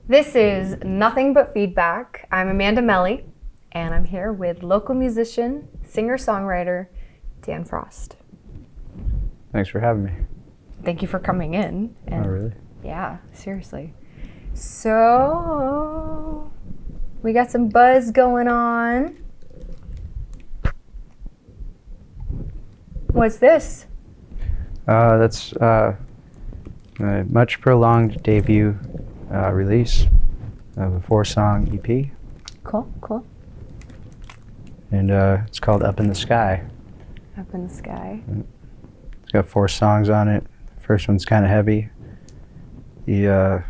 This is Nothing But Feedback. I'm Amanda Melly, and I'm here with local musician, singer-songwriter, Dan Frost. Thanks for having me. Thank you for coming in. Oh, really? Yeah, seriously. So, we got some buzz going on. What's this? That's a much prolonged debut release of a 4-song EP. Cool. And it's called Up in the Sky. Up in the Sky. It's got 4 songs on it. The first one's kind of heavy. The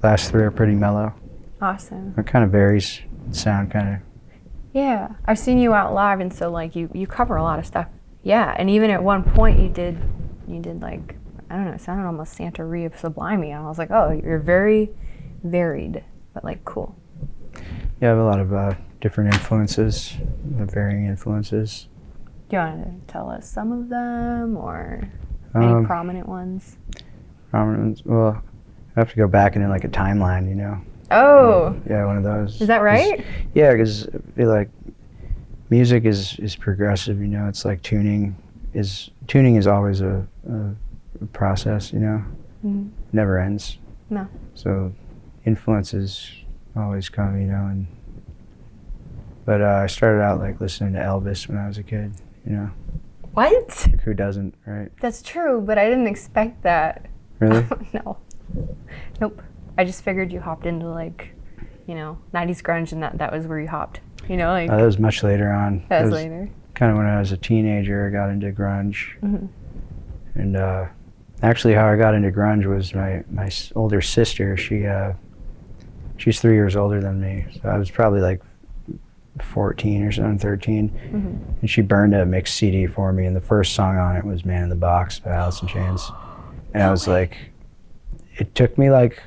last 3 are pretty mellow. Awesome. It kind of varies. The sound kind of. Yeah, I've seen you out live, and so like you cover a lot of stuff. Yeah, and even at one point you did like, I don't know, it sounded almost Santa Rhea of Sublime, and I was like, oh, you're very varied, but like cool. Yeah, I have a lot of different influences, varying influences. Do you want to tell us some of them, or any prominent ones? Prominent. Well, I have to go back into like a timeline, you know. Oh. Yeah, one of those. Is that right? Yeah, because I feel like music is progressive, you know. It's like tuning is always a process, you know. Mm-hmm. Never ends. No. So influences always come, you know. But I started out like listening to Elvis when I was a kid, you know. What? Like, who doesn't, right? That's true, but I didn't expect that. Really? No. Nope. I just figured you hopped into like, 90s grunge, and that was where you hopped. You know, like. That was much later on. That was later. Kind of when I was a teenager, I got into grunge. Mm-hmm. And actually, how I got into grunge was my older sister. She's 3 years older than me, so I was probably like 14 or something, 13. Mm-hmm. And she burned a mixed CD for me, and the first song on it was "Man in the Box" by Alice in Chains. And I was like, it took me like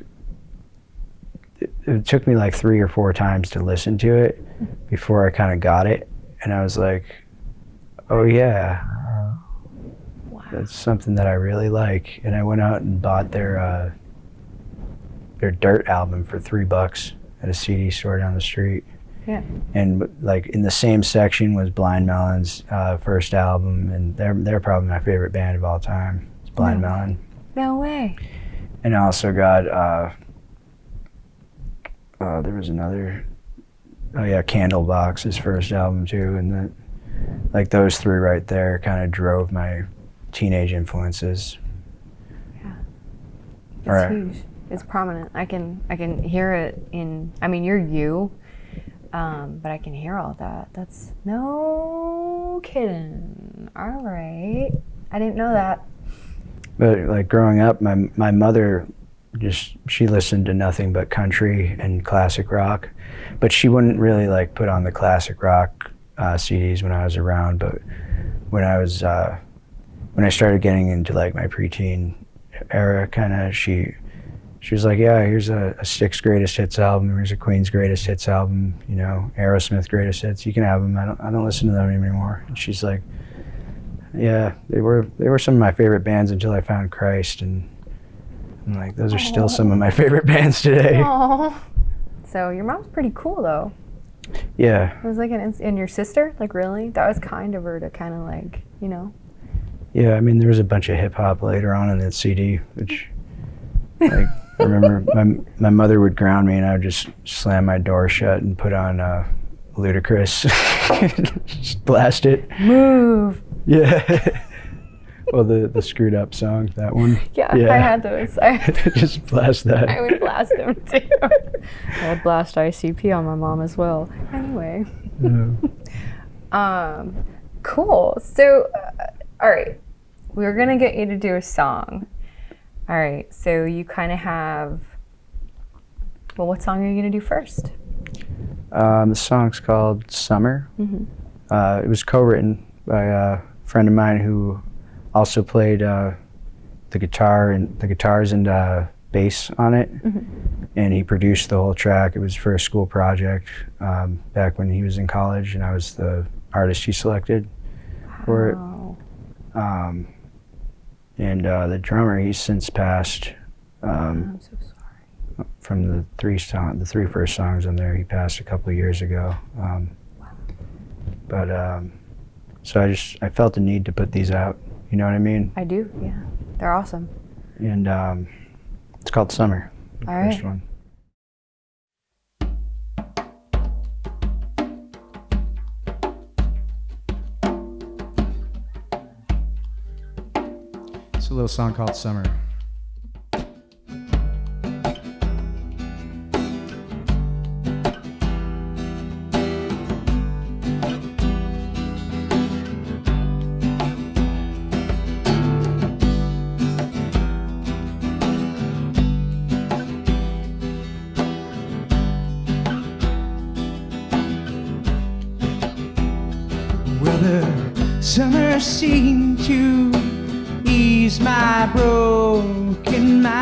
3 or 4 times to listen to it before I kind of got it, and I was like, oh yeah. Wow. That's something that I really like. And I went out and bought their Dirt album for $3 at a CD store down the street. Yeah. And like in the same section was Blind Melon's first album, and they're probably my favorite band of all time. It's Blind Melon. No way. And I also got there was another. Oh yeah, Candlebox, his first album too, and that, like those 3 right there kind of drove my teenage influences. Yeah. It's huge. It's prominent. I can hear it in. I mean, you're you, but I can hear all that. That's no kidding. All right, I didn't know that. But like growing up, my mother she listened to nothing but country and classic rock, but she wouldn't really like put on the classic rock CDs when I was around. But when I started getting into like my preteen era, kind of she was like, yeah, here's a Styx greatest hits album, here's a Queen's greatest hits album, you know, Aerosmith greatest hits. You can have them. I don't listen to them anymore. And she's like, yeah, they were some of my favorite bands until I found Christ, and I'm like, those are still some of my favorite bands today. Aww. So your mom's pretty cool though. Yeah. It was like and your sister, like really? That was kind of her to kind of like, you know. Yeah, I mean, there was a bunch of hip hop later on in that CD, which, like, I remember my mother would ground me, and I would just slam my door shut and put on Ludacris, just blast it. Move. Yeah. Well, the screwed up song, that one. Yeah. I had those. Just blast that. I would blast them too. I would blast ICP on my mom as well. Anyway. Yeah. Cool. So, all right, we're gonna get you to do a song. All right. So you kind of have. Well, what song are you gonna do first? The song's called "Summer." Mm-hmm. It was co-written by a friend of mine who also played the guitars and bass on it, and he produced the whole track. It was for a school project back when he was in college, and I was the artist he selected for it. And the drummer, he's since passed. I'm so sorry. from the three first songs on there. He passed a couple of years ago. So I felt the need to put these out. You know what I mean? I do, yeah. They're awesome. And it's called Summer, the All right. first one. It's a little song called Summer. Well, the summer seemed to ease my broken mind.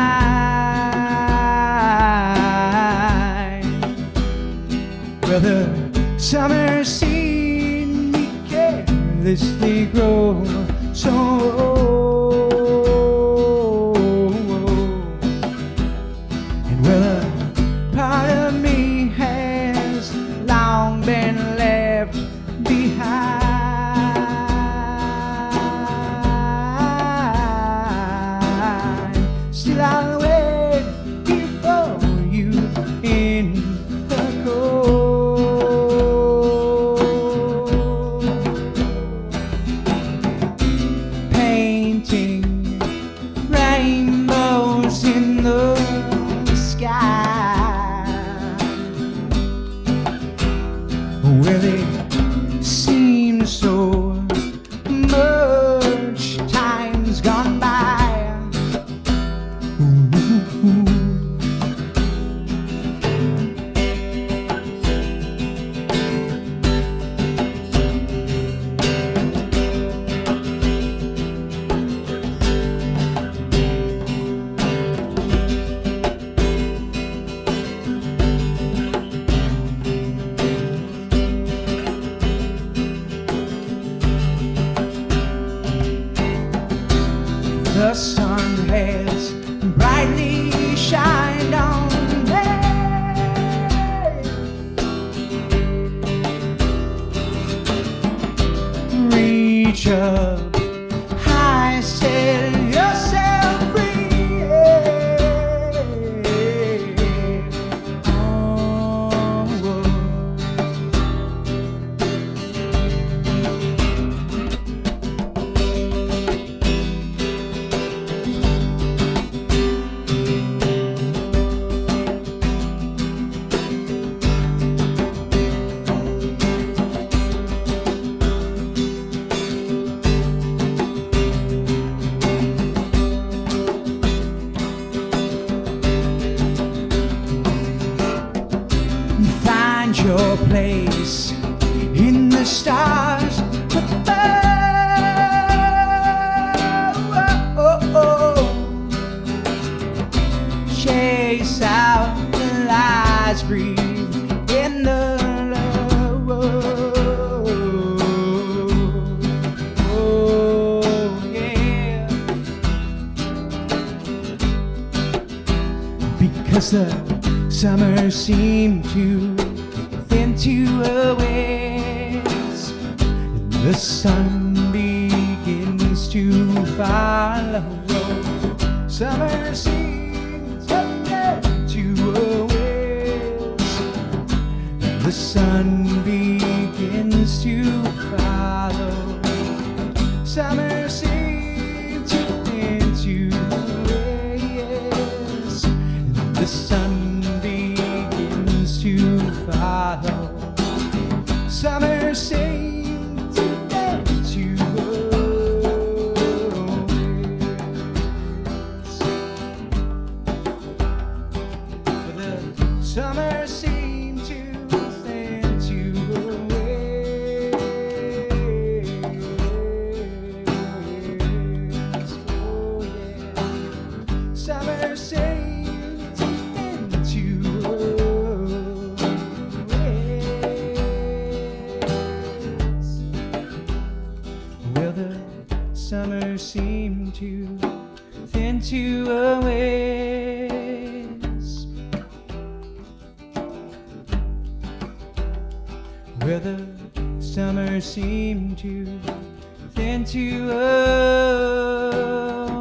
Well, the summer seen me carelessly grow so old. And well, a part of me has long been left behind. Still I'll wait here for you in the cold. Painting rainbows in the sky. Well, they seem so much time's gone by. The sun has brightly shined on me. Reach up high, set yourself free. Find your place in the stars above. Chase out the lies, breathe in the love. Oh, yeah. Because the summer seemed to thin to a wisp, and the sun begins to follow. Summer seems to thin to a wisp, and the sun begins to follow. Summer seems to thin to a wisp, and the sun begins to follow. Summer seems to dance to the summer seems to stand to oh yeah. Summer seems to stand to well, the summer seemed to thin to a wisp. where the summer seemed to tend to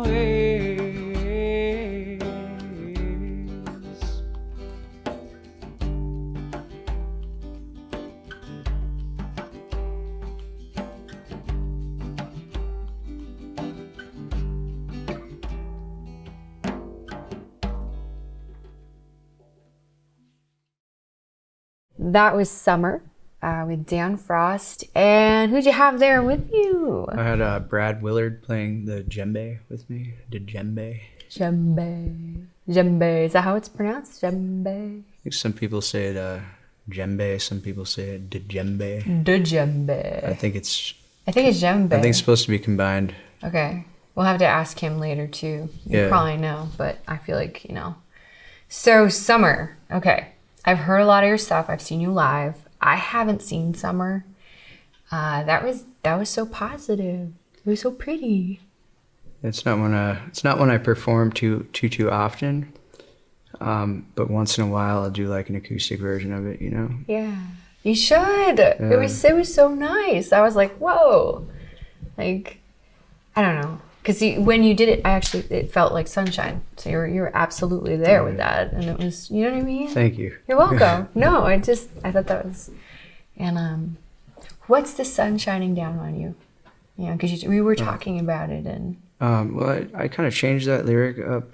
oasis. That was Summer with Dan Frost. And who'd you have there with you? I had Brad Willard playing the djembe with me. The djembe. Djembe. Djembe. Is that how it's pronounced? Djembe? I think some people say it djembe, some people say it djembe. Djembe. I think it's djembe. I think it's supposed to be combined. Okay. We'll have to ask him later too. You Yeah. probably know, but I feel like, you know. So Summer. Okay. I've heard a lot of your stuff. I've seen you live. I haven't seen Summer. That was so positive. It was so pretty. It's not one I perform too often. But once in a while I'll do like an acoustic version of it, you know? Yeah. You should. It was so nice. I was like, whoa. Like, I don't know. Because when you did it, it felt like sunshine. So you were absolutely there with that. And it was, you know what I mean? Thank you. You're welcome. No, I thought that was, and what's the sun shining down on you? You know, because we were talking about it and. Well, I kind of changed that lyric up.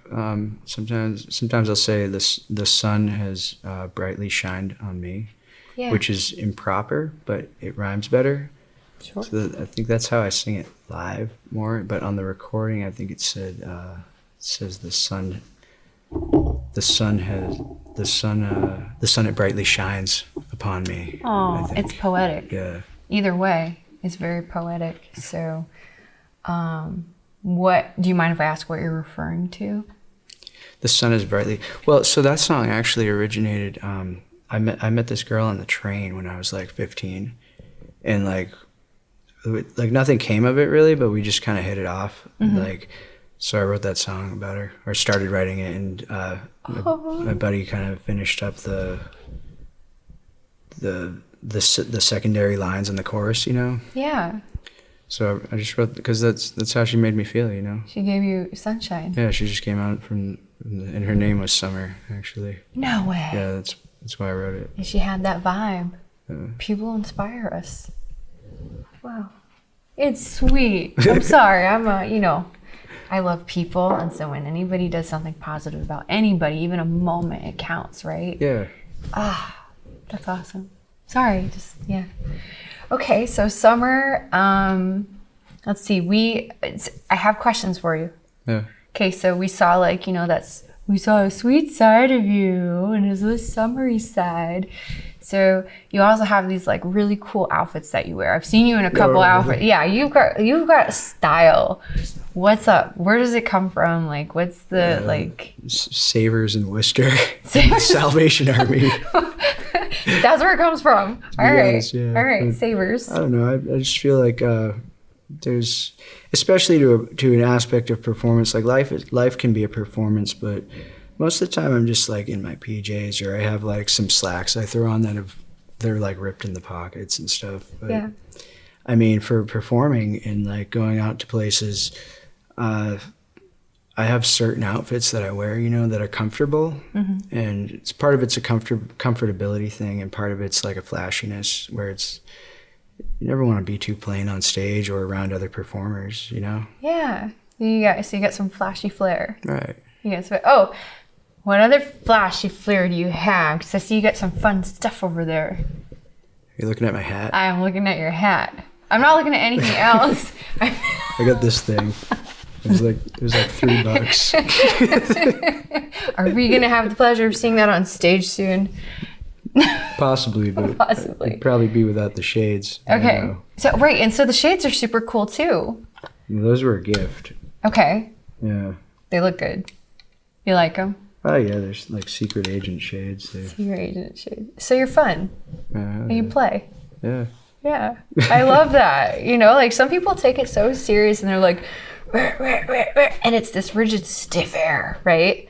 Sometimes I'll say the sun has brightly shined on me, Yeah. which is improper, but it rhymes better. Sure. So I think that's how I sing it live more. But on the recording, I think it says the sun it brightly shines upon me. Oh, it's poetic. Yeah. Either way, it's very poetic. So, what do you mind if I ask what you're referring to? The sun is brightly. Well, so that song actually originated. I met this girl on the train when I was like 15, and like nothing came of it really, but we just kind of hit it off. Mm-hmm. So I wrote that song about her, or started writing it, and my buddy kind of finished up the secondary lines in the chorus, you know. Yeah. So I just wrote because that's how she made me feel, you know. She gave you sunshine. Yeah, she just came out and her name was Summer, actually. No way. Yeah, that's why I wrote it. And she had that vibe. Yeah. People inspire us. Wow. It's sweet. I'm sorry. I love people. And so when anybody does something positive about anybody, even a moment, it counts, right? Yeah. That's awesome. Sorry. Yeah. Okay. So Summer, let's see. I have questions for you. Yeah. Okay. So we saw we saw a sweet side of you and there's this summery side. So you also have these like really cool outfits that you wear. I've seen you in a couple outfits. Yeah, you've got style. What's up? Where does it come from? Like, what's the Savers and Worcester, Salvation Army. That's where it comes from. All right, yes, yeah. All right, But Savers. I don't know. I just feel like there's, especially to an aspect of performance. Like life can be a performance, but most of the time I'm just like in my PJs, or I have like some slacks I throw on they're like ripped in the pockets and stuff. But, Yeah. I mean, for performing and like going out to places, I have certain outfits that I wear, you know, that are comfortable, and it's part of it's a comfortability thing, and part of it's like a flashiness where you never want to be too plain on stage or around other performers, you know. Yeah. You got some flashy flair. Right. What other flashy flair do you have? Because I see you got some fun stuff over there. You're looking at my hat. I'm looking at your hat. I'm not looking at anything else. I got this thing. It was like $3. Are we gonna have the pleasure of seeing that on stage soon? Possibly, but Possibly. it'd probably be without the shades. Okay. So and so the shades are super cool too. Those were a gift. Okay. Yeah. They look good. You like them? Oh yeah, there's like secret agent shades. Secret agent shades. So you're fun. And you play. Yeah. Yeah. I love that. You know, like some people take it so serious and they're like, and it's this rigid, stiff air, right?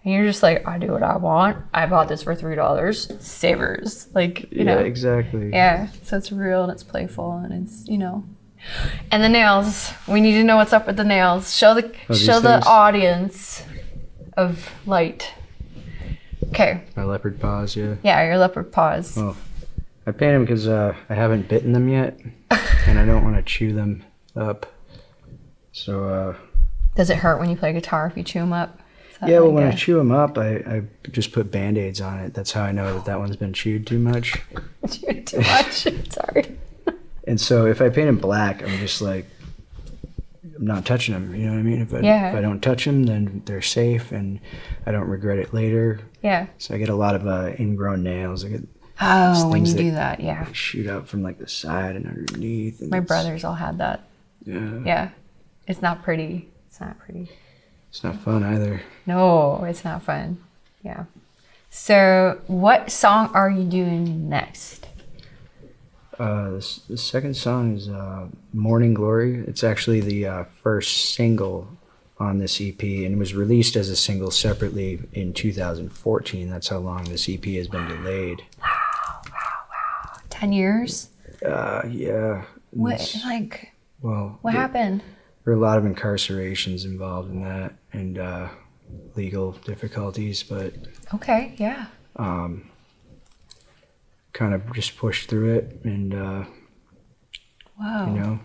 And you're just like, I do what I want. I bought this for $3. Savers. Like, you know. Exactly. Yeah. So it's real and it's playful and it's, you know. And the nails. We need to know what's up with the nails. Show the audience of light. Okay. My leopard paws, yeah. Yeah, your leopard paws. Well, I paint them because I haven't bitten them yet, and I don't want to chew them up. So. Does it hurt when you play guitar if you chew them up? Yeah, well, when I chew them up, I just put Band-Aids on it. That's how I know that one's been chewed too much. Chewed too much? Sorry. And so if I paint them black, I'm just like, I'm not touching them. You know what I mean? If I don't touch them, then they're safe, and I don't regret it later. Yeah. So I get a lot of ingrown nails. I get when you do that, yeah. Shoot out from like the side and underneath. And my brothers all had that. Yeah. Yeah. It's not pretty. It's not pretty. It's not fun either. No, it's not fun. Yeah. So what song are you doing next? The second song is Morning Glory. It's actually the first single on this EP, and it was released as a single separately in 2014. That's how long this EP has been delayed. Wow. 10 years? Yeah. What happened? There were a lot of incarcerations involved in that, and legal difficulties, but okay, yeah. Kind of just pushed through it, and wow. You know,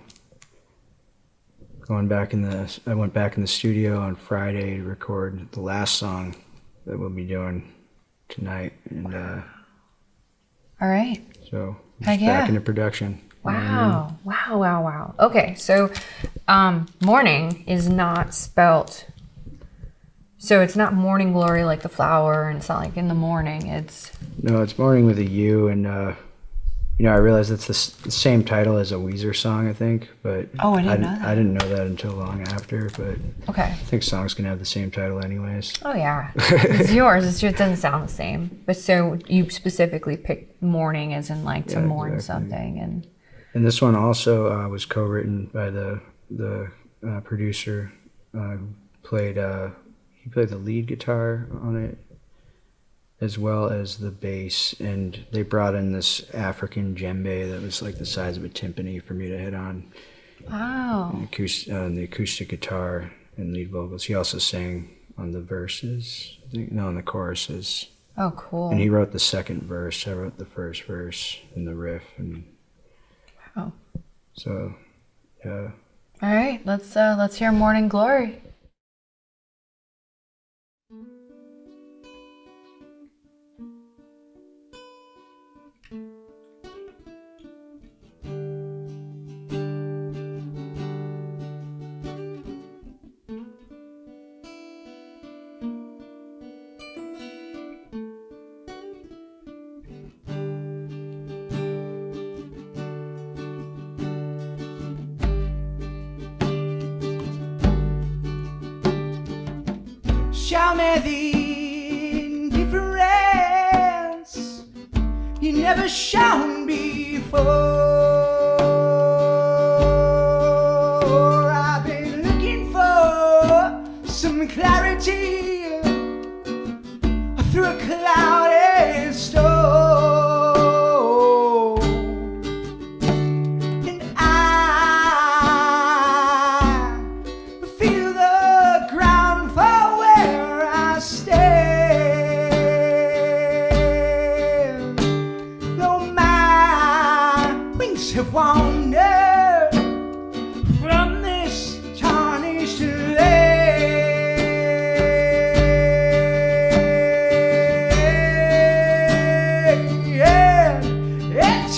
I went back in the studio on Friday to record the last song that we'll be doing tonight, and all right. So back into production. Wow. Wow. Okay, so morning is not spelt, so it's not morning glory like the flower, and it's not like in the morning. It's morning with a U, and you know, I realized it's the same title as a Weezer song, I think, but I didn't know that. I didn't know that until long after, but okay. I think songs can have the same title anyways. Oh yeah, it's yours. It doesn't sound the same, but so you specifically picked morning as in like to mourn something, and this one also was co-written by the producer. He played the lead guitar on it, as well as the bass, and they brought in this African djembe that was like the size of a timpani for me to hit on. Wow. And the acoustic guitar and lead vocals. He also sang on the verses, on the choruses. Oh, cool. And he wrote the second verse. I wrote the first verse and the riff, and wow. So, yeah. All right, let's hear Morning Glory. Show me the indifference you never shown before. I've been looking for some clarity through a cloudy storm, and I feel the ground for where I stand. Though my wings have wandered from this tarnished land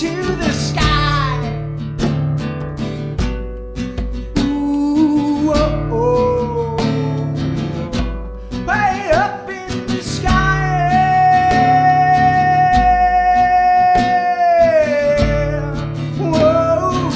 into the sky. Ooh, oh, oh. Way up in the sky. Whoa.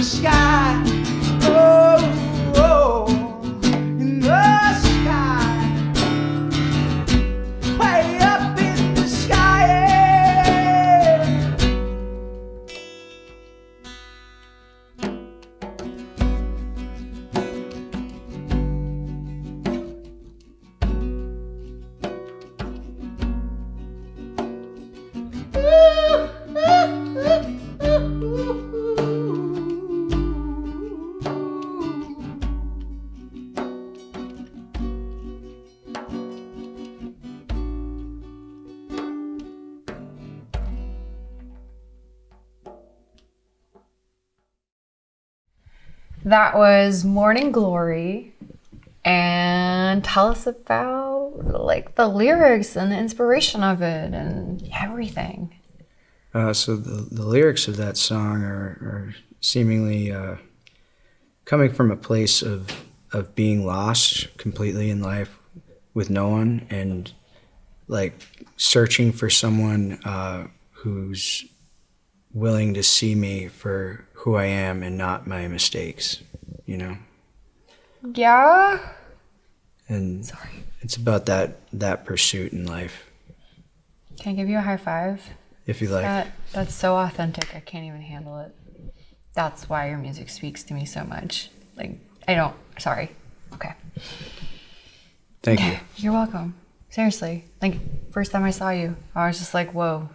the sky. Oh, oh, in the sky. Way up in the sky. Yeah. That was Morning Glory. And tell us about like the lyrics and the inspiration of it and everything. So the lyrics of that song are seemingly coming from a place of being lost completely in life with no one, and like searching for someone who's willing to see me for who I am and not my mistakes, you know? Yeah. And Sorry. it's about that pursuit in life, Can I give you a high five? if you like. That's so authentic. I can't even handle it. That's why your music speaks to me so much. Like, sorry. Okay. Thank you. You're welcome. Seriously. Like, first time I saw you, I was just like, whoa.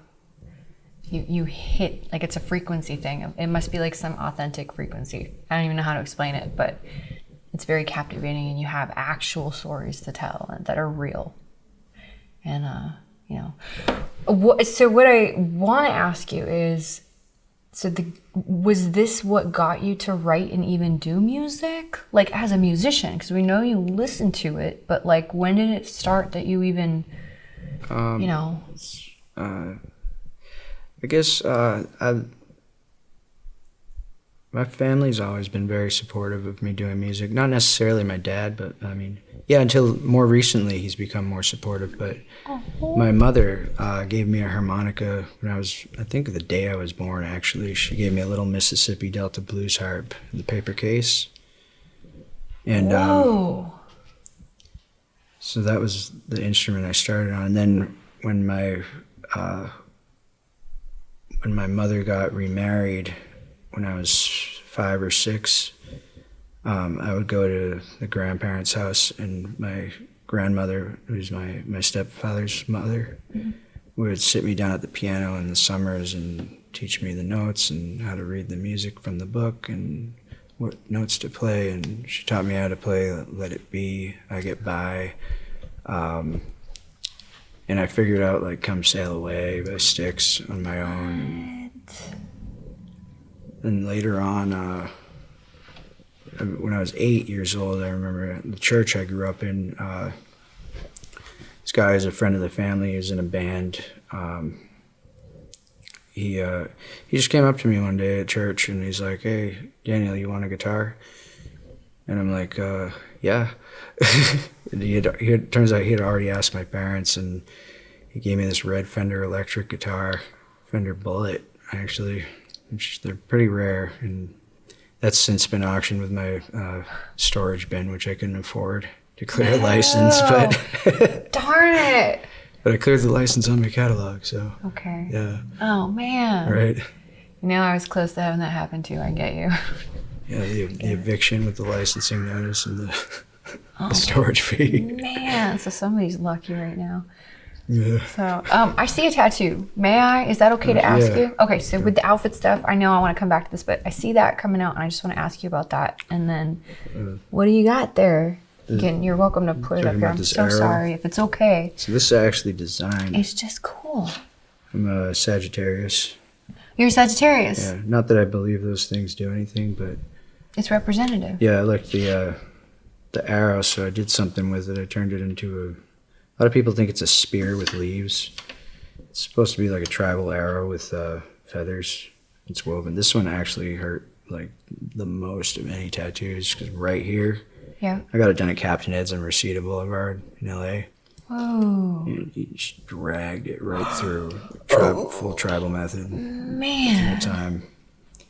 You hit, like, it's a frequency thing. It must be like some authentic frequency. I don't even know how to explain it, but it's very captivating, and you have actual stories to tell that are real. And, you know. So what I want to ask you is, was this what got you to write and even do music? Like, as a musician, because we know you listen to it, but like, when did it start that you even, you know? I guess my family's always been very supportive of me doing music. Not necessarily my dad, but I mean, yeah, until more recently he's become more supportive. But my mother gave me a harmonica when I think the day I was born, actually. She gave me a little Mississippi Delta blues harp in the paper case. And Whoa. so that was the instrument I started on. And then when my mother got remarried when I was 5 or 6, I would go to the grandparents' house, and my grandmother, who's my stepfather's mother, would sit me down at the piano in the summers and teach me the notes and how to read the music from the book and what notes to play. And she taught me how to play Let It Be, I Get By. And I figured out like Come Sail Away by Styx on my own. And later on, when I was 8 years old, I remember the church I grew up in, this guy is a friend of the family, he was in a band. He just came up to me one day at church and he's like, "Hey, Daniel, you want a guitar?" And I'm like, yeah. And it turns out he had already asked my parents, and he gave me this red Fender electric guitar, Fender Bullet, actually. They're pretty rare, and that's since been auctioned with my storage bin, which I couldn't afford to clear a license. But Darn it. But I cleared the license on my catalog, so. Okay. Yeah. Oh, man. Right. You know, I was close to having that happen too. I get you. Yeah, the eviction with the licensing notice and the storage fee. Man, so somebody's lucky right now. Yeah. So, I see a tattoo. May I? Is that okay to ask Yeah. you? Okay, so with the outfit stuff, I know I want to come back to this, but I see that coming out, and I just want to ask you about that. And then, what do you got there? Again, you're welcome to put it up Talking here. about I'm this so arrow? sorry if it's okay. So this is actually designed. It's just cool. I'm a Sagittarius. You're a Sagittarius. Yeah, not that I believe those things do anything, but It's representative. yeah, I like the arrow, so I did something with it. I turned it into a lot of people think it's a spear with leaves. It's supposed to be like a tribal arrow with feathers. It's woven. This one actually hurt like the most of any tattoos, because right here, Yeah. I got it done at Captain Ed's on Reseda Boulevard in LA. Whoa. He just dragged it right through, full tribal method. Man. Time.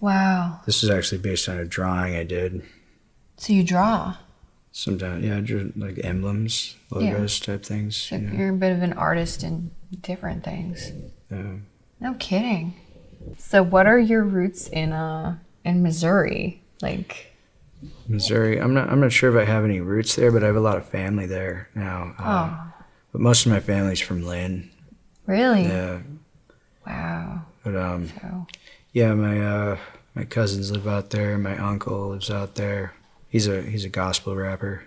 Wow. This is actually based on a drawing I did. So you draw. Sometimes, yeah, I drew like emblems, logos type things. So you're a bit of an artist in different things. Yeah. No kidding. So what are your roots in Missouri? Like Missouri. I'm not sure if I have any roots there, but I have a lot of family there now. But most of my family's from Lynn. Really? Yeah. Wow. But So yeah, my cousins live out there. My uncle lives out there. He's a gospel rapper.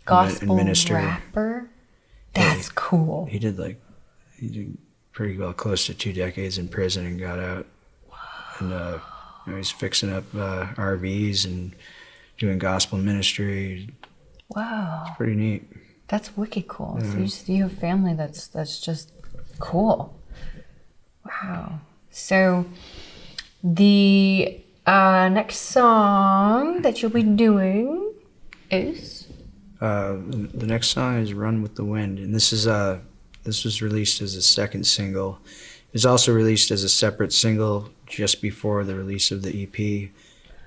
gospel and minister. rapper? That's cool. He did pretty well close to 2 decades in prison and got out. And he's fixing up RVs and doing gospel ministry. Wow. It's pretty neat. That's wicked cool. So you have family that's just cool. Wow. So the next song that you'll be doing is The next song is "Run with the Wind," and this was released as a second single. It was also released as a separate single just before the release of the EP,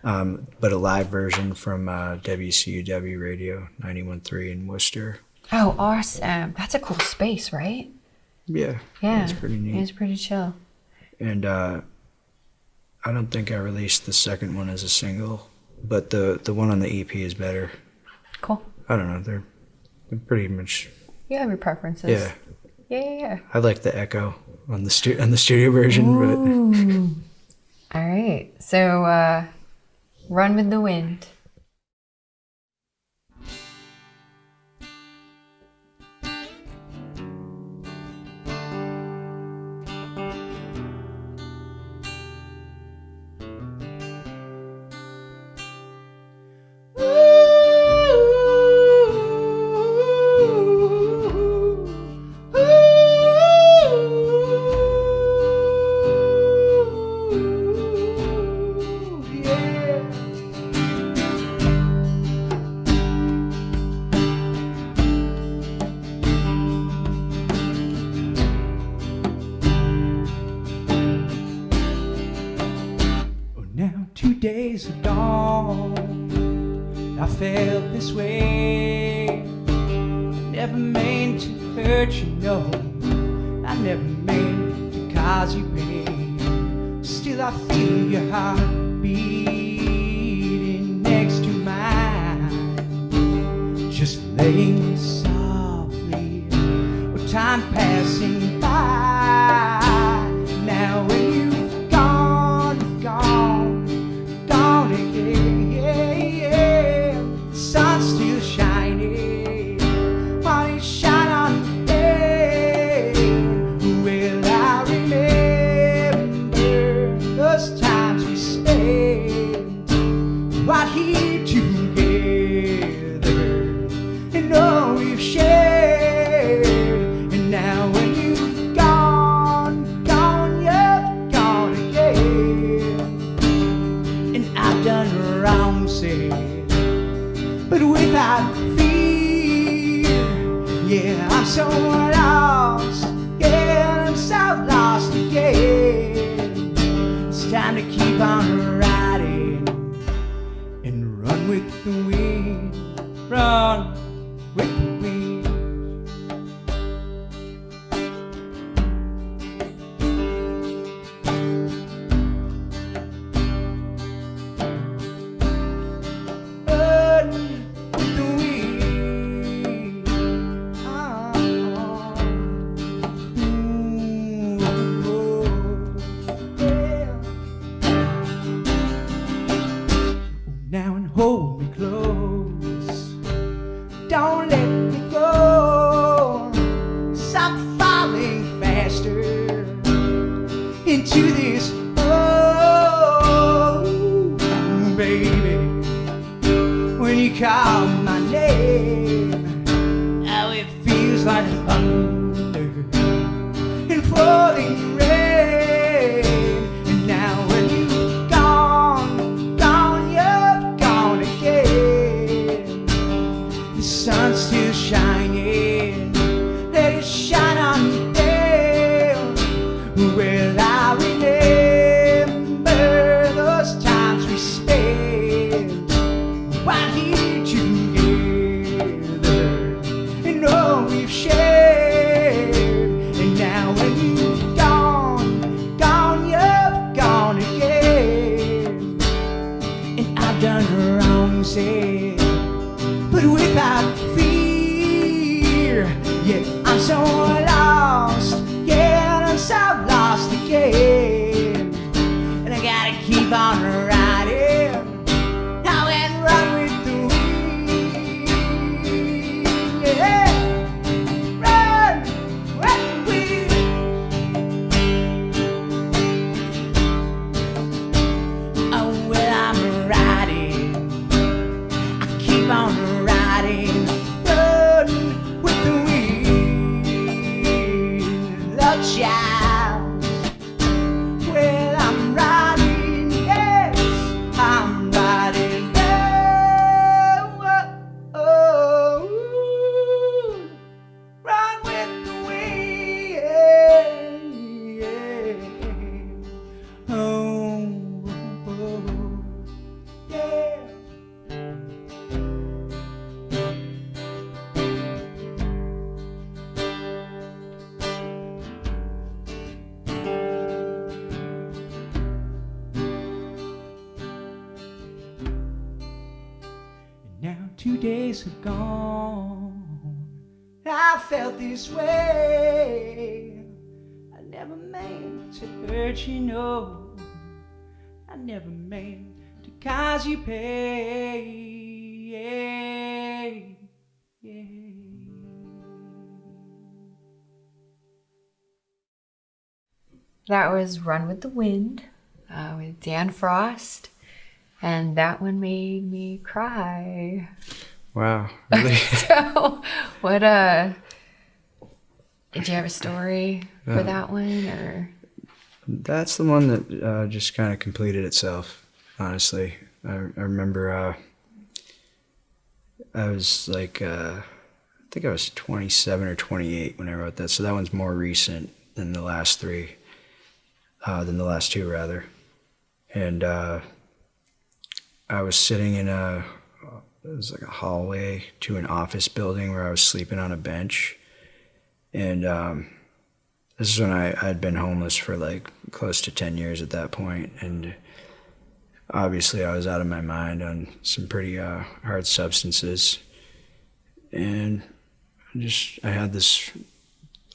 but a live version from WCUW Radio 91.3 in Worcester. oh awesome. That's a cool space, right? Yeah, Yeah. it's pretty neat. It's pretty chill. And I don't think I released the second one as a single, but the one on the EP is better. Cool. I don't know, they're pretty much. You have your preferences. Yeah, Yeah. I like the echo on the studio version, Ooh. All right. So Run with the Wind. Now 2 days are gone, I felt this way. I never meant to hurt you, no, I never meant to cause you pain. Still I feel your heart beating next to mine, just laying softly, with time passing by. Now when you've gone again, the sun's still shining, while it shine on me. Will I remember those times we spent right here together, and all we've shared? And now when you've gone, you've gone again, and I've done wrong, said, but without fear. Yeah, I'm so lost, yeah, I'm so lost again. It's time to keep on riding and run with the wind, run with the wind. Run with the wind. Yeah. Now and hold me close, don't let me go. Stop falling faster into this. Oh, baby, when you call my name, now it feels like thunder and falling rain. And now when you've gone, you've gone again. The sun's still shining, let it shine on me down. Will I remember those I've done wrong, said, but without fear. Yeah, I'm so lost, yeah, I'm so lost again. And I gotta keep on riding, now and run with the wind. Yeah, run with the wind. Oh, well, I'm riding, I keep on riding, run with the wind. The child, well, I'm riding, yes, I'm riding. Oh, oh, oh, run with the wind. Yeah. Oh, oh, yeah. And now 2 days have gone, I felt this way. I never meant to hurt you, no. I never meant to cause you pain. Yeah. That was Run with the Wind with Dan Frost. And that one made me cry. Wow, really? So, what did you have a story for that one, or? That's the one that just kind of completed itself, honestly. I remember I was like, I think I was 27 or 28 when I wrote that. So that one's more recent than the last two, rather. And I was sitting in it was like a hallway to an office building where I was sleeping on a bench. And this is when I had been homeless for like close to 10 years at that point. And obviously I was out of my mind on some pretty hard substances. And I had this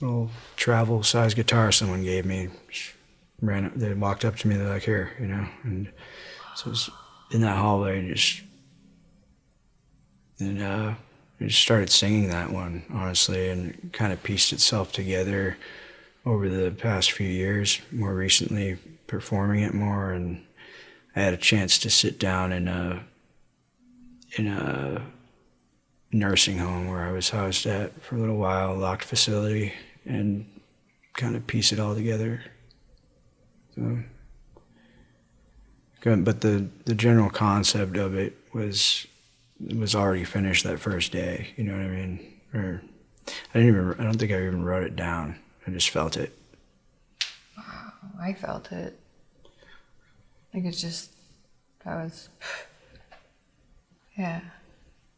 little travel size guitar someone gave me. They walked up to me, they're like, here, you know. And so it was in that hallway, I just started singing that one, honestly, and it kind of pieced itself together over the past few years, more recently performing it more. And I had a chance to sit down in a nursing home where I was housed at for a little while, locked facility, and kind of piece it all together. So, good, but the general concept of it was already finished that first day. You know what I mean? Or I don't think I even wrote it down. I just felt it. Wow, I felt it. Like yeah.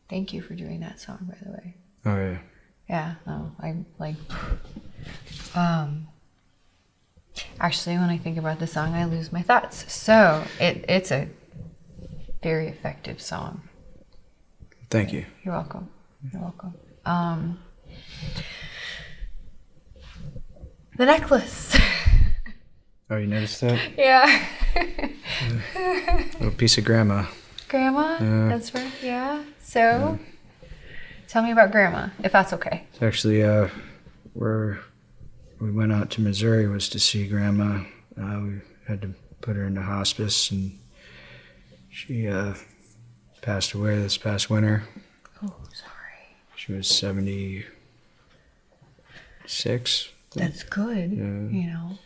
Thank you for doing that song, by the way. Oh yeah. Yeah, no, I like, actually, when I think about the song, I lose my thoughts. So it's a very effective song. Thank you. You're welcome. You're welcome. The necklace. Oh, you noticed that? Yeah. Little piece of grandma. Grandma? Yeah. That's right, yeah. So, tell me about Grandma, if that's okay. It's actually where we went out to Missouri was to see Grandma. We had to put her into hospice, and she passed away this past winter. Oh, sorry. She was 76. That's good, Yeah. you know.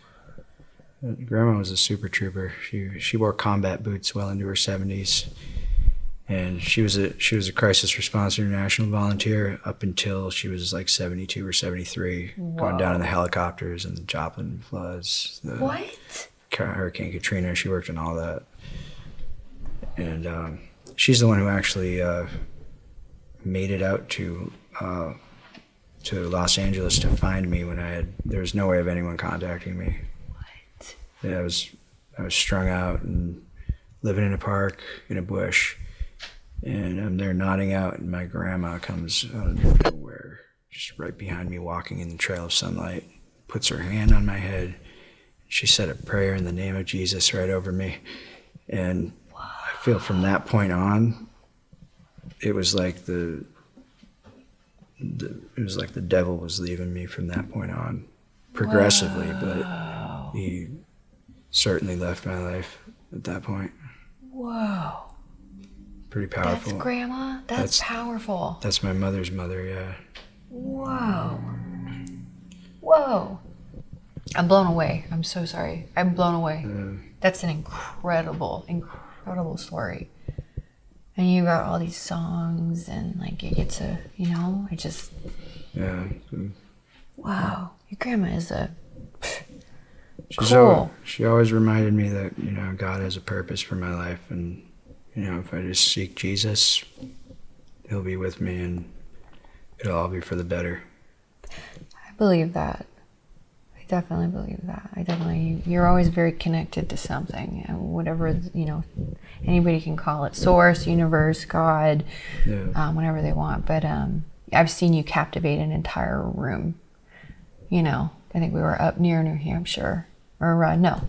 Grandma was a super trooper. She wore combat boots well into her 70s, and she was a crisis response international volunteer up until she was like 72 or 73, going down in the helicopters and the Joplin floods. What? Hurricane Katrina. She worked on all that, and she's the one who actually made it out to Los Angeles to find me when there was no way of anyone contacting me. What? Yeah, I was strung out and living in a park in a bush, and I'm there nodding out, and my grandma comes out of nowhere, just right behind me, walking in the trail of sunlight, puts her hand on my head. She said a prayer in the name of Jesus right over me, and I feel from that point on, it was like the devil was leaving me from that point on, progressively, but he certainly left my life at that point. Whoa. Pretty powerful. That's grandma? That's powerful. That's my mother's mother, yeah. Whoa. Whoa. I'm blown away. I'm so sorry. I'm blown away. That's an incredible, incredible story. And you got all these songs and like you get to, you know, Yeah. Wow. Your grandma is She always reminded me that, you know, God has a purpose for my life, and, you know, if I just seek Jesus, he'll be with me and it'll all be for the better. I believe that. I definitely believe that. You're always very connected to something, whatever, you know, anybody can call it, source, universe, God, whatever they want. But I've seen you captivate an entire room. You know, I think we were up near New Hampshire, or no.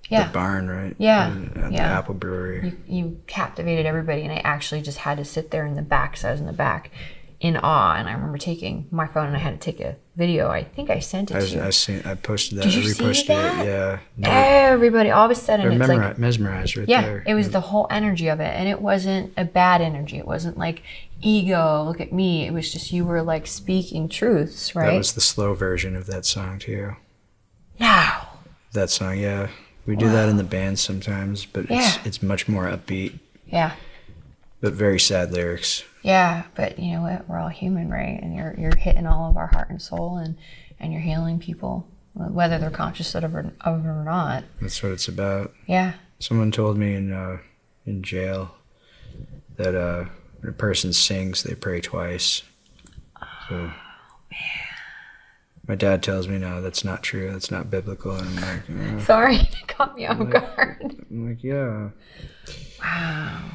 Yeah. The barn, right? Yeah. At the Apple Brewery. You captivated everybody, and I actually just had to sit there in the back, so I was in the back in awe, and I remember taking my phone and I had to take a video. I think I sent it to you. I posted that. Did you reposted see that? It. Yeah. No, everybody, all of a sudden, it's like mesmerized right there. Yeah, it was the whole energy of it, and it wasn't a bad energy. It wasn't like ego, look at me. It was just you were like speaking truths, right? That was the slow version of that song too. Now. That song, yeah. We do that in the band sometimes, but it's much more upbeat. Yeah. But very sad lyrics. Yeah, but you know what? We're all human, right? And you're hitting all of our heart and soul, and you're healing people, whether they're conscious of it or not. That's what it's about. Yeah. Someone told me in jail that when a person sings, they pray twice. So, man. My dad tells me, no, that's not true. That's not biblical. And I'm like, sorry, it caught me off guard. I'm like, yeah. Wow.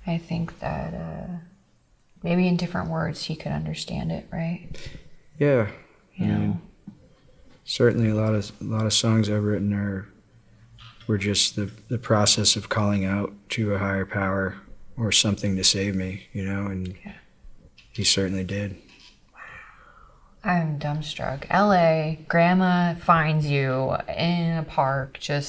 I think that maybe in different words he could understand it, right? Yeah. You know. Certainly a lot of songs I've written were just the process of calling out to a higher power or something to save me, you know, and he certainly did. I'm dumbstruck. LA, grandma finds you in a park so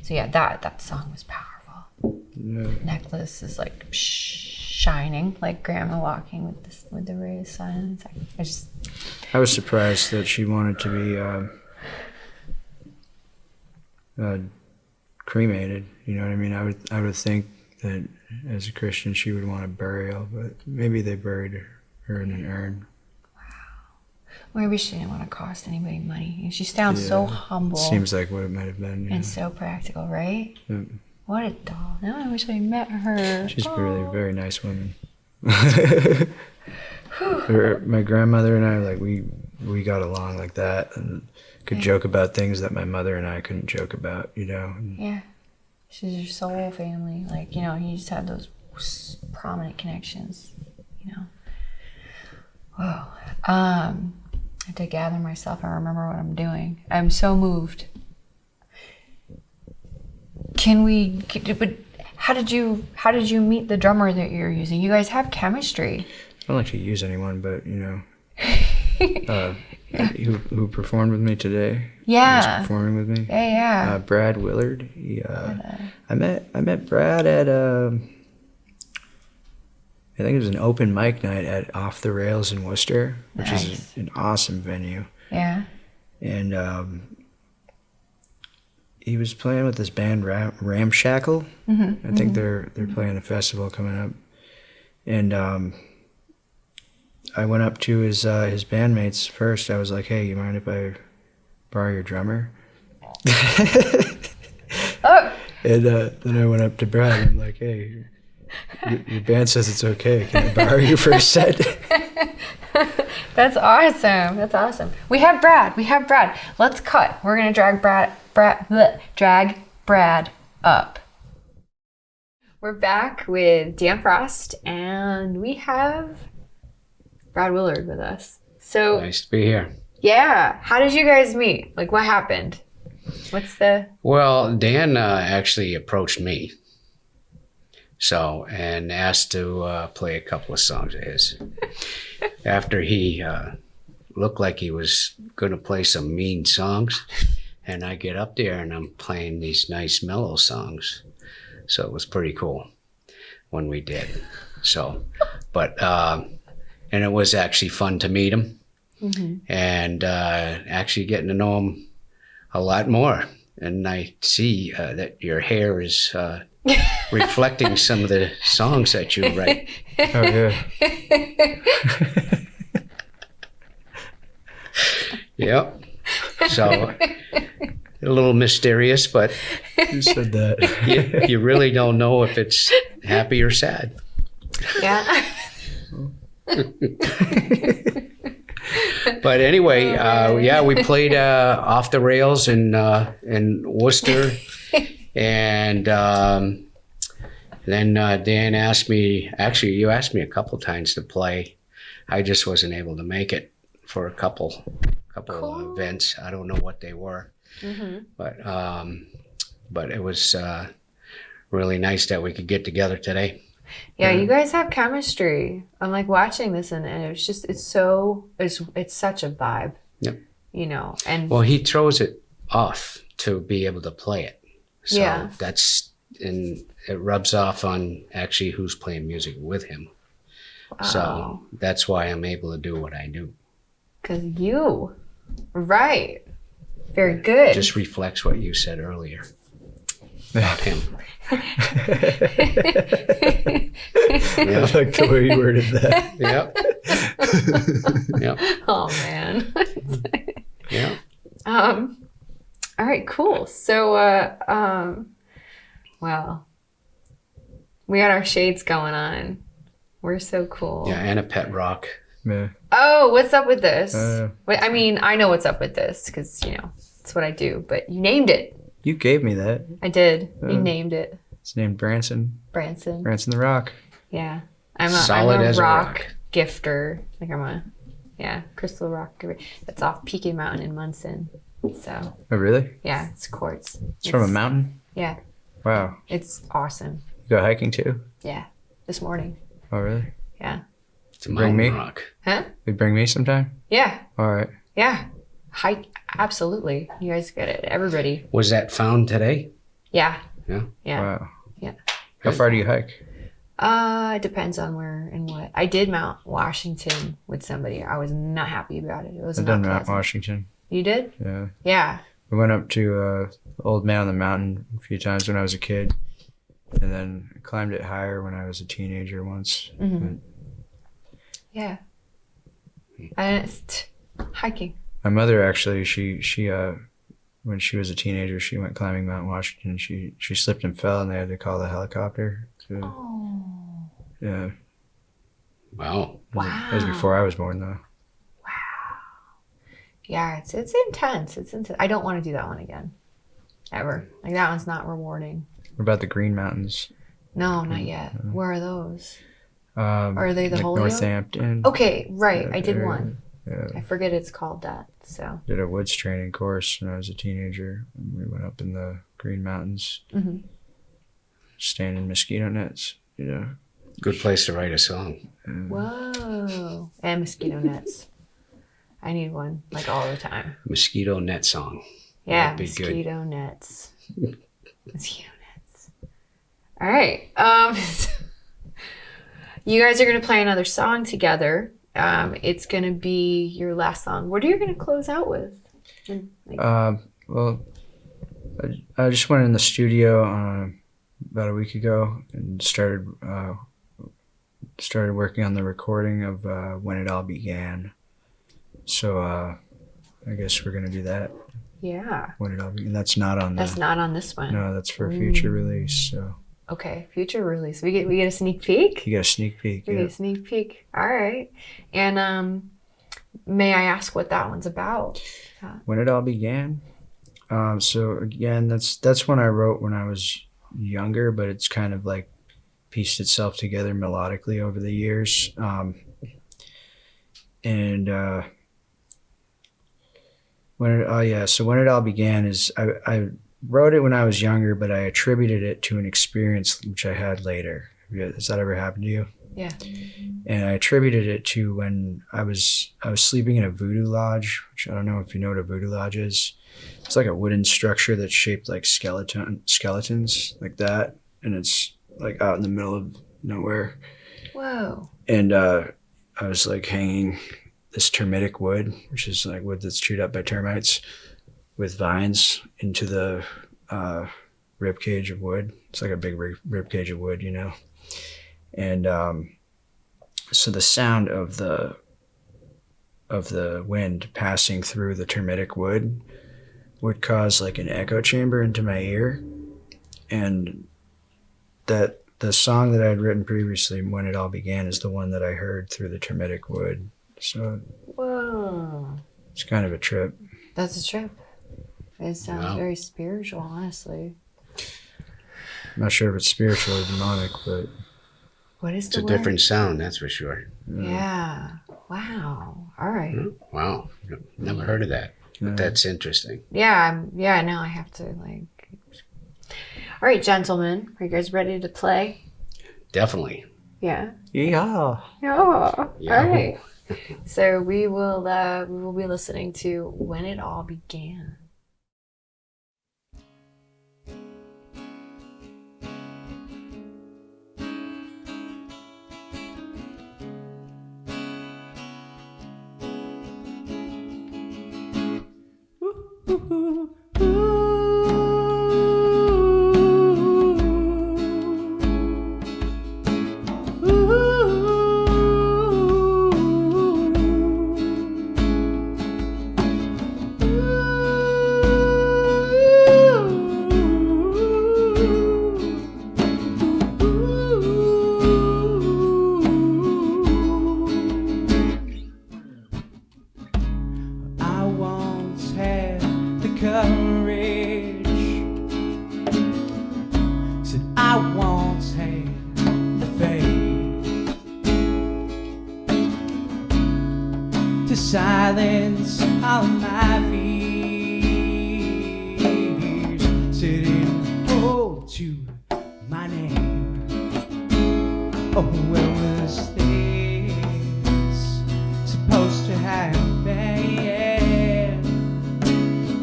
yeah, that song was powerful. Yeah. Necklace is like shining, like grandma walking with the ray of sun. It's like, I was surprised that she wanted to be cremated. You know what I mean? I would think that as a Christian she would want a burial, but maybe they buried her in an urn. Maybe she didn't want to cost anybody money. She sounds so humble. Seems like what it might have been. And so practical, right? Yep. What a doll. Now I wish I met her. She's really a very nice woman. My grandmother and I, like, we got along like that and could joke about things that my mother and I couldn't joke about, you know? Yeah. She's your soul family. Like, you know, you just have those prominent connections, you know? Whoa. I have to gather myself and remember what I'm doing. I'm so moved. But how did you meet the drummer that you're using? You guys have chemistry. I don't like to use anyone, but you know, who performed with me today? Yeah. Who's performing with me? Yeah. Brad Willard. I met Brad at I think it was an open mic night at Off the Rails in Worcester, which is an awesome venue. Yeah. And he was playing with this band Ramshackle. Mm-hmm. I think they're playing a festival coming up. And I went up to his bandmates first. I was like, "Hey, you mind if I borrow your drummer?" Oh. And then I went up to Brad and I'm like, "Hey, your band says it's okay. Can I borrow you for a set?" That's awesome. That's awesome. We have Brad. Let's cut. We're gonna drag Brad up. We're back with Dan Frost, and we have Brad Willard with us. So Nice to be here. yeah, how did you guys meet? Like, what happened? What's the... Well, Dan actually approached me, and asked to play a couple of songs of his. After he looked like he was going to play some mean songs, and I get up there and I'm playing these nice mellow songs. So it was pretty cool when we did. And it was actually fun to meet him, and actually getting to know him a lot more. And I see that your hair is reflecting some of the songs that you write. Oh, yeah. Yep. So a little mysterious, but Who said that? you really don't know if it's happy or sad. Yeah. But anyway, we played Off the Rails in Worcester, and then Dan asked me. Actually, you asked me a couple times to play. I just wasn't able to make it for a couple Cool. events. I don't know what they were, but it was really nice that we could get together today. Yeah, you guys have chemistry. I'm like watching this, and it's just it's such a vibe. Yep. You know, and Well, he throws it off to be able to play it. So Yeah. and it rubs off on actually who's playing music with him. So that's why I'm able to do what I do. because you, right, very good. Just reflects what you said earlier about him. I like the way you worded that. Yep. Yep. Oh man. Yeah. All right, cool. So well, we got our shades going on. We're so cool. Yeah, and a pet rock. Yeah. Oh, what's up with this? Uh. Wait, I mean, I know what's up with this because that's what I do. But you named it. You gave me that. I did. You Oh. named it, It's named Branson. Branson. Branson the Rock. Yeah, Solid I'm a as a rock rock. gifter. Like I'm a crystal rock giver. That's off Pekin Mountain in Munson. So Oh, really? yeah, it's quartz. It's from a mountain? Yeah, Wow. it's awesome. You go hiking too? Yeah, this morning. Oh, really? Yeah. It's a Bring mountain me? rock. Huh? You bring me sometime? Yeah. All right. Yeah. Hike. Absolutely. You guys get it. Everybody. Was that found today? Yeah. Yeah. Yeah. Wow. Yeah. How far do you hike? It depends on where and what. I did Mount Washington with somebody. I was not happy about it. It was I've not done Mount pleasant. Washington. You did? Yeah. Yeah. We went up to Old Man on the Mountain a few times when I was a kid. And then climbed it higher when I was a teenager once. Mhm. Yeah. And it's hiking. My mother actually, she when she was a teenager, she went climbing Mount Washington. She slipped and fell, and they had to call the helicopter. Oh. Yeah. Wow. Wow. That was before I was born, though. Yeah, it's intense. It's intense. I don't want to do that one again. Ever. Like that one's not rewarding. What about the Green Mountains? No, not yet. Where are those? Are they the like Holyoke? Northampton? Okay, right. I did area. one. Yeah. I forget it's called that. So. Did a woods training course when I was a teenager. And we went up in the Green Mountains, Mhm. staying in mosquito nets. You know. Good place to write a song. Whoa. And mosquito nets. I need one like all the time. Mosquito net song. Yeah, That'd be good. mosquito nets. Mosquito nets. All right. You guys are gonna play another song together. It's gonna be your last song. What are you gonna close out with? And, like, Well, I just went in the studio about a week ago and started working on the recording of When It All Began. So I guess we're gonna do that. yeah, When It All Began. That's not on that's the. not on this one. No, that's for future release. So Okay, future release. We get a sneak peek. you get a sneak peek. We Yeah. get a sneak peek. All right. And may I ask what that one's about? When It All Began. So again, that's one I wrote when I was younger, but it's kind of like pieced itself together melodically over the years. So when it all began is I wrote it when I was younger, but I attributed it to an experience which I had later. Has that ever happened to you? Yeah. And I attributed it to when I was sleeping in a voodoo lodge, which I don't know if you know what a voodoo lodge is. It's like a wooden structure that's shaped like skeletons like that, and it's like out in the middle of nowhere. Whoa. And I was like hanging this termitic wood, which is like wood that's chewed up by termites, with vines into the rib cage of wood. It's like a big rib cage of wood, you know. And so the sound of the wind passing through the termitic wood would cause like an echo chamber into my ear, and that the song that I had written previously, When It All Began, is the one that I heard through the termitic wood. So Whoa. it's kind of a trip. That's a trip. It sounds very spiritual, honestly. I'm not sure if it's spiritual or demonic, but What is It's the a word? different sound, that's for sure. Yeah. Wow. All right. Wow, never heard of that. But that's interesting. Yeah. Now I have to like. All right, gentlemen, are you guys ready to play? Definitely. Yeah. yeah. Yeah. All Yeah. right. So we will be listening to When It All Began. I once had the courage. Said I once had the faith to silence all my fears. Sitting hold to my name. Oh, where was this supposed to happen?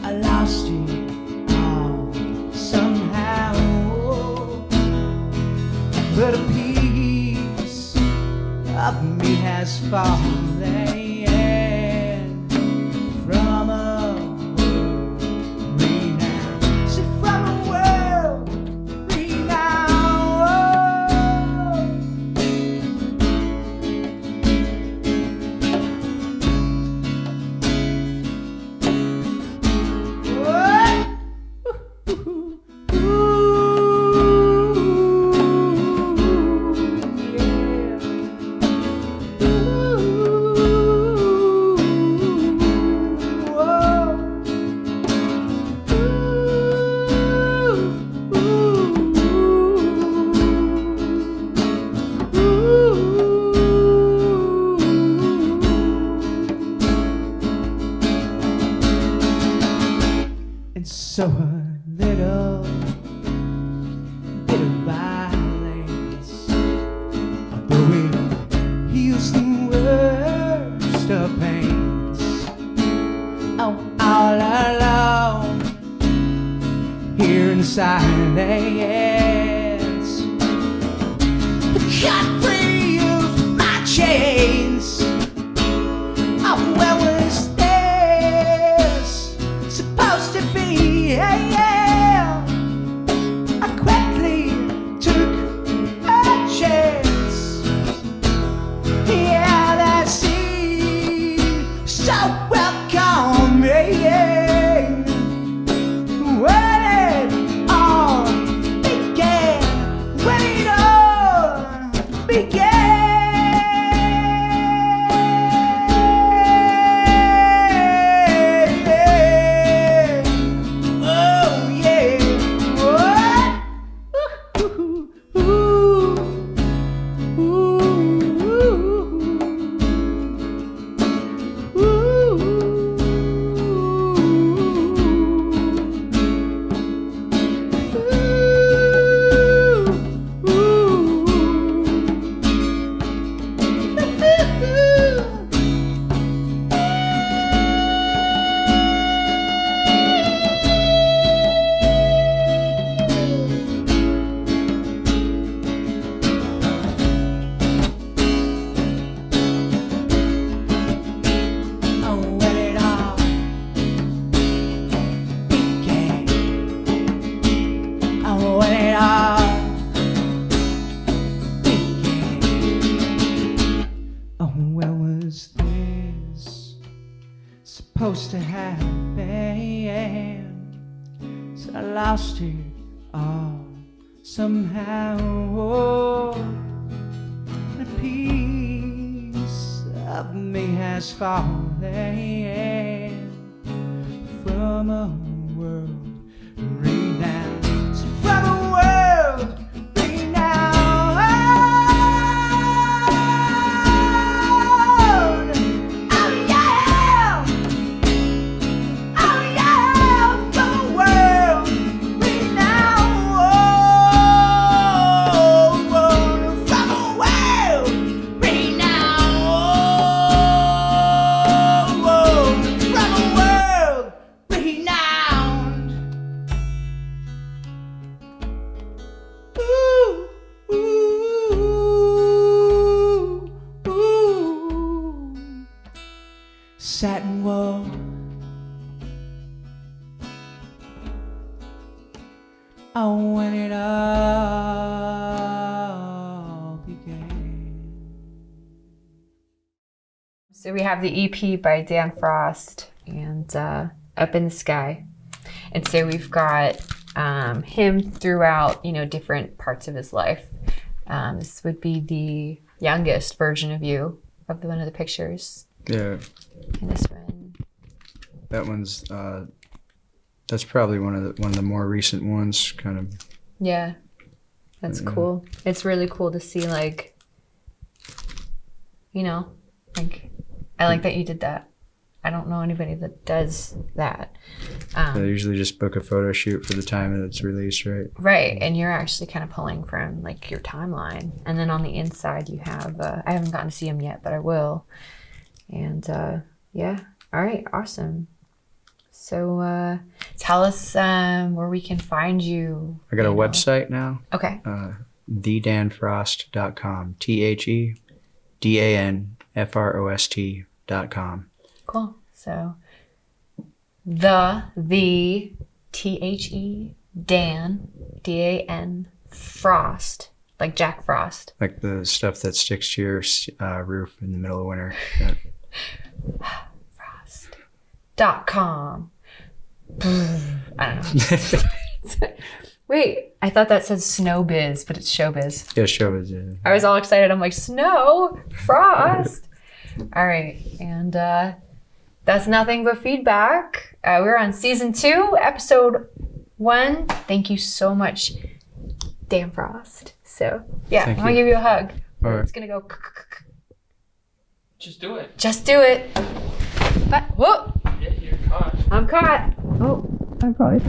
I lost it all somehow, but a piece of me has fallen from a world renowned. So from a world renowned. And so a little bit of violence, although it heals the worst of pains. Oh, all alone here in silence, cut free of my chains. Oh, where was this supposed to be? I quickly took a chance. Yeah, that seemed so welcoming. When it all began. supposed to happen. So I lost it all somehow. And a piece of me has fallen from a world renowned. So from a world renowned. Oh yeah! Oh yeah! From a world renowned. From a world renowned. From a world renowned. Ooh, ooh, ooh. Satin wall. Oh, when it all began. So we have the EP by Dan Frost and Up in the Sky. And so we've got him throughout, different parts of his life. This would be the youngest version of you, of one of the pictures. Yeah, And this one. that one's that's probably one of the more recent ones. Kind of. Yeah, that's cool. It's really cool to see, like, I like that you did that. I don't know anybody that does that. They usually just book a photo shoot for the time that it's released, right? Right, and you're actually kind of pulling from, like, your timeline. And then on the inside you have, I haven't gotten to see him yet, but I will. And yeah, all right, awesome. So tell us where we can find you. I got a website now. Okay. thedanfrost.com. thedanfrost.com. Cool. So the The Dan Dan Frost, like Jack Frost. Like the stuff that sticks to your roof in the middle of winter. Frost.com. I don't know. Wait, I thought that said snowbiz, but it's showbiz. Yeah, showbiz. Yeah. I was all excited. I'm like, snow, frost. All right. And that's nothing but feedback. We're on season 2, episode 1. Thank you so much, Dan Frost. So, yeah, I'm going to give you a hug. All right. It's going to go. Just do it. Just do it. But, whoop. Yeah, you're caught. I'm caught. Oh, I probably.